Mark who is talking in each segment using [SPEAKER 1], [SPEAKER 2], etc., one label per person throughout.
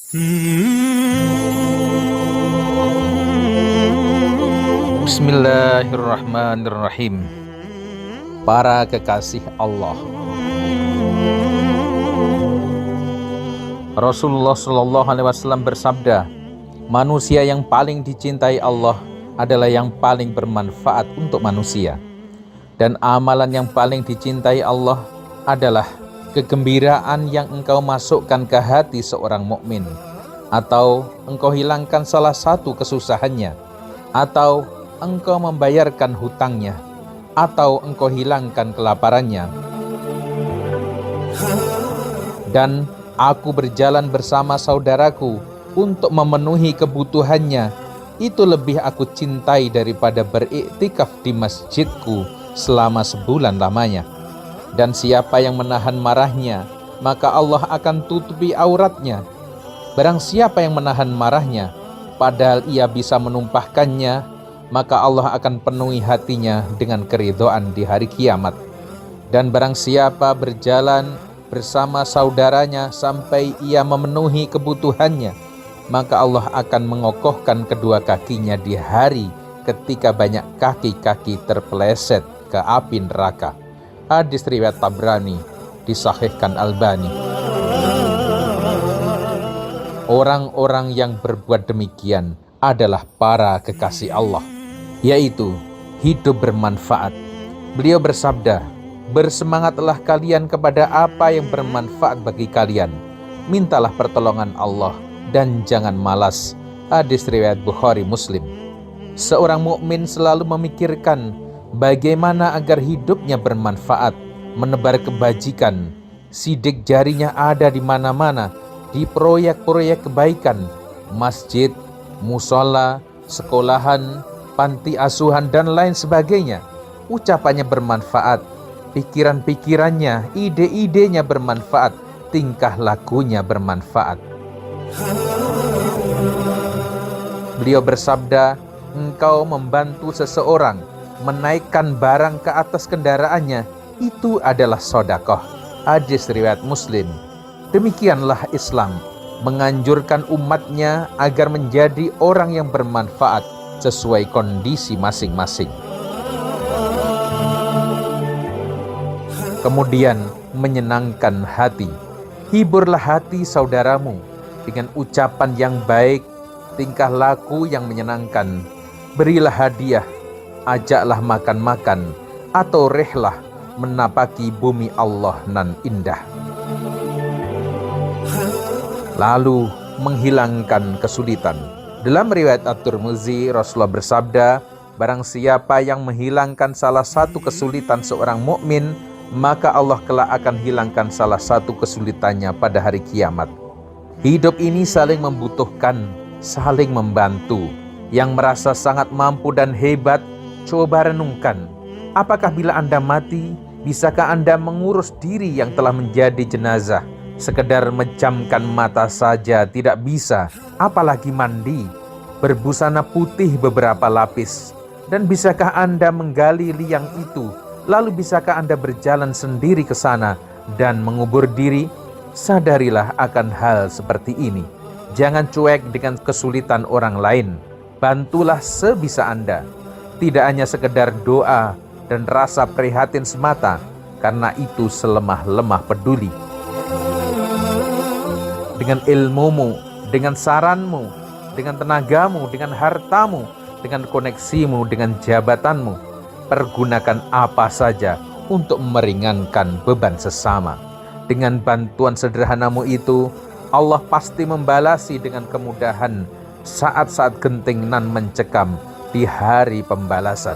[SPEAKER 1] Bismillahirrahmanirrahim. Para kekasih Allah, Rasulullah SAW bersabda, manusia yang paling dicintai Allah adalah yang paling bermanfaat untuk manusia. Dan amalan yang paling dicintai Allah adalah kegembiraan yang engkau masukkan ke hati seorang mukmin, atau engkau hilangkan salah satu kesusahannya, atau engkau membayarkan hutangnya, atau engkau hilangkan kelaparannya. Dan aku berjalan bersama saudaraku untuk memenuhi kebutuhannya, itu lebih aku cintai daripada beriktikaf di masjidku selama sebulan lamanya. Dan siapa yang menahan marahnya, maka Allah akan tutupi auratnya. Barang siapa yang menahan marahnya, padahal ia bisa menumpahkannya, maka Allah akan penuhi hatinya dengan keridhaan di hari kiamat. Dan barang siapa berjalan bersama saudaranya sampai ia memenuhi kebutuhannya, maka Allah akan mengokohkan kedua kakinya di hari ketika banyak kaki-kaki terpeleset ke api neraka. Hadis riwayat Tabrani, disahihkan Albani. Orang-orang yang berbuat demikian adalah para kekasih Allah, yaitu hidup bermanfaat. Beliau bersabda, bersemangatlah kalian kepada apa yang bermanfaat bagi kalian. Mintalah pertolongan Allah dan jangan malas. Hadis riwayat Bukhari Muslim. Seorang mukmin selalu memikirkan bagaimana agar hidupnya bermanfaat, menebar kebajikan. Sidik jarinya ada di mana-mana, di proyek-proyek kebaikan, masjid, musola, sekolahan, panti asuhan, dan lain sebagainya. Ucapannya bermanfaat, pikiran-pikirannya, ide-idenya bermanfaat, tingkah lakunya bermanfaat. Beliau bersabda, engkau membantu seseorang menaikkan barang ke atas kendaraannya, itu adalah sedekah. Hadis riwayat Muslim. Demikianlah Islam menganjurkan umatnya agar menjadi orang yang bermanfaat sesuai kondisi masing-masing. Kemudian menyenangkan hati. Hiburlah hati saudaramu dengan ucapan yang baik, tingkah laku yang menyenangkan. Berilah hadiah, ajaklah makan-makan, atau rehlah menapaki bumi Allah nan indah. Lalu menghilangkan kesulitan. Dalam riwayat At-Tirmidzi, Rasulullah bersabda, barang siapa yang menghilangkan salah satu kesulitan seorang mukmin, maka Allah kelak akan hilangkan salah satu kesulitannya pada hari kiamat. Hidup ini saling membutuhkan, saling membantu. Yang merasa sangat mampu dan hebat, coba renungkan. Apakah bila Anda mati, bisakah Anda mengurus diri yang telah menjadi jenazah? Sekedar menjamkan mata saja tidak bisa, apalagi mandi, berbusana putih beberapa lapis. Dan bisakah Anda menggali liang itu? Lalu bisakah Anda berjalan sendiri ke sana dan mengubur diri? Sadarilah akan hal seperti ini. Jangan cuek dengan kesulitan orang lain. Bantulah sebisa Anda. Tidak hanya sekedar doa dan rasa prihatin semata, karena itu selemah-lemah peduli. Dengan ilmumu, dengan saranmu, dengan tenagamu, dengan hartamu, dengan koneksimu, dengan jabatanmu, pergunakan apa saja untuk meringankan beban sesama. Dengan bantuan sederhanamu itu, Allah pasti membalasi dengan kemudahan saat-saat genting nan mencekam di hari pembalasan.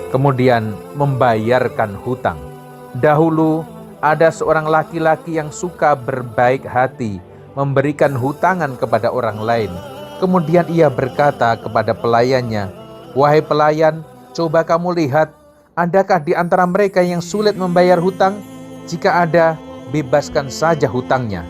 [SPEAKER 1] Kemudian membayarkan hutang. Dahulu ada seorang laki-laki yang suka berbaik hati, memberikan hutangan kepada orang lain. Kemudian ia berkata kepada pelayannya, wahai pelayan, coba kamu lihat, adakah di antara mereka yang sulit membayar hutang? Jika ada, bebaskan saja hutangnya.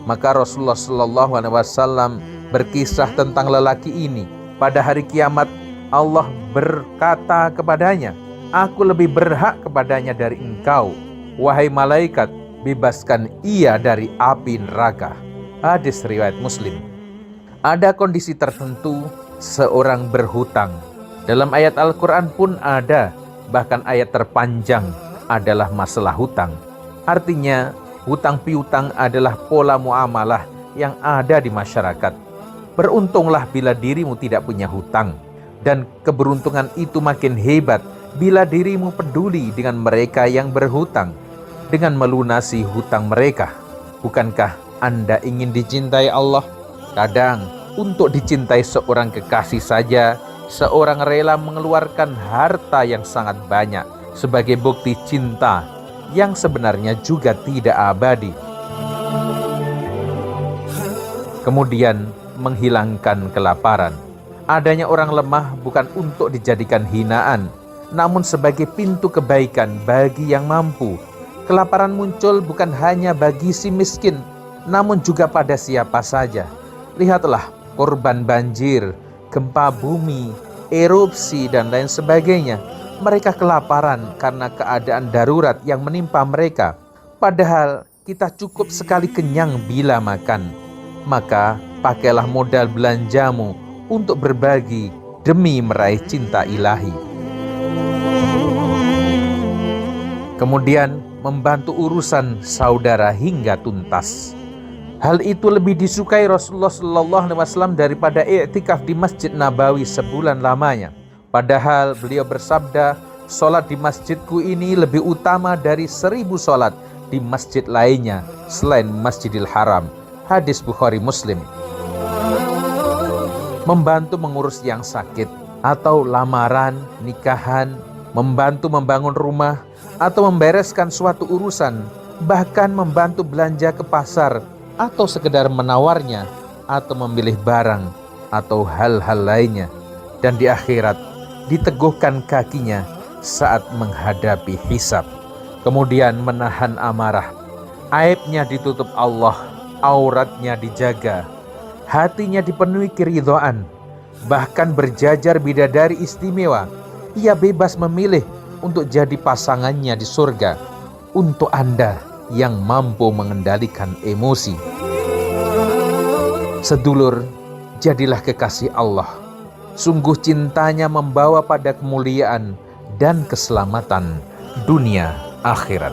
[SPEAKER 1] Maka Rasulullah SAW berkisah tentang lelaki ini. Pada hari kiamat, Allah berkata kepadanya, aku lebih berhak kepadanya dari engkau. Wahai malaikat, bebaskan ia dari api neraka. Hadis riwayat Muslim. Ada kondisi tertentu seorang berhutang. Dalam ayat Al-Quran pun ada, bahkan ayat terpanjang adalah masalah hutang. Artinya, hutang piutang adalah pola muamalah yang ada di masyarakat. Beruntunglah bila dirimu tidak punya hutang, dan keberuntungan itu makin hebat bila dirimu peduli dengan mereka yang berhutang, dengan melunasi hutang mereka. Bukankah Anda ingin dicintai Allah? Kadang untuk dicintai seorang kekasih saja, seorang rela mengeluarkan harta yang sangat banyak sebagai bukti cinta yang sebenarnya juga tidak abadi. Kemudian menghilangkan kelaparan. Adanya orang lemah bukan untuk dijadikan hinaan, namun sebagai pintu kebaikan bagi yang mampu. Kelaparan muncul bukan hanya bagi si miskin, namun juga pada siapa saja. Lihatlah korban banjir, gempa bumi, erupsi, dan lain sebagainya. Mereka kelaparan karena keadaan darurat yang menimpa mereka. Padahal kita cukup sekali kenyang bila makan. Maka pakailah modal belanjamu untuk berbagi demi meraih cinta ilahi. Kemudian membantu urusan saudara hingga tuntas. Hal itu lebih disukai Rasulullah SAW daripada i'tikaf di Masjid Nabawi sebulan lamanya. Padahal beliau bersabda, sholat di masjidku ini lebih utama dari 1000 sholat di masjid lainnya selain Masjidil Haram. Hadis Bukhari Muslim. Membantu mengurus yang sakit atau lamaran, nikahan, membantu membangun rumah atau membereskan suatu urusan, bahkan membantu belanja ke pasar atau sekedar menawarnya atau memilih barang atau hal-hal lainnya, dan di akhirat diteguhkan kakinya saat menghadapi hisab. Kemudian menahan amarah, aibnya ditutup Allah, auratnya dijaga, hatinya dipenuhi keridhaan, bahkan berjajar bidadari istimewa. Ia bebas memilih untuk jadi pasangannya di surga. Untuk Anda yang mampu mengendalikan emosi, sedulur, jadilah kekasih Allah. Sungguh cintanya membawa pada kemuliaan dan keselamatan dunia akhirat.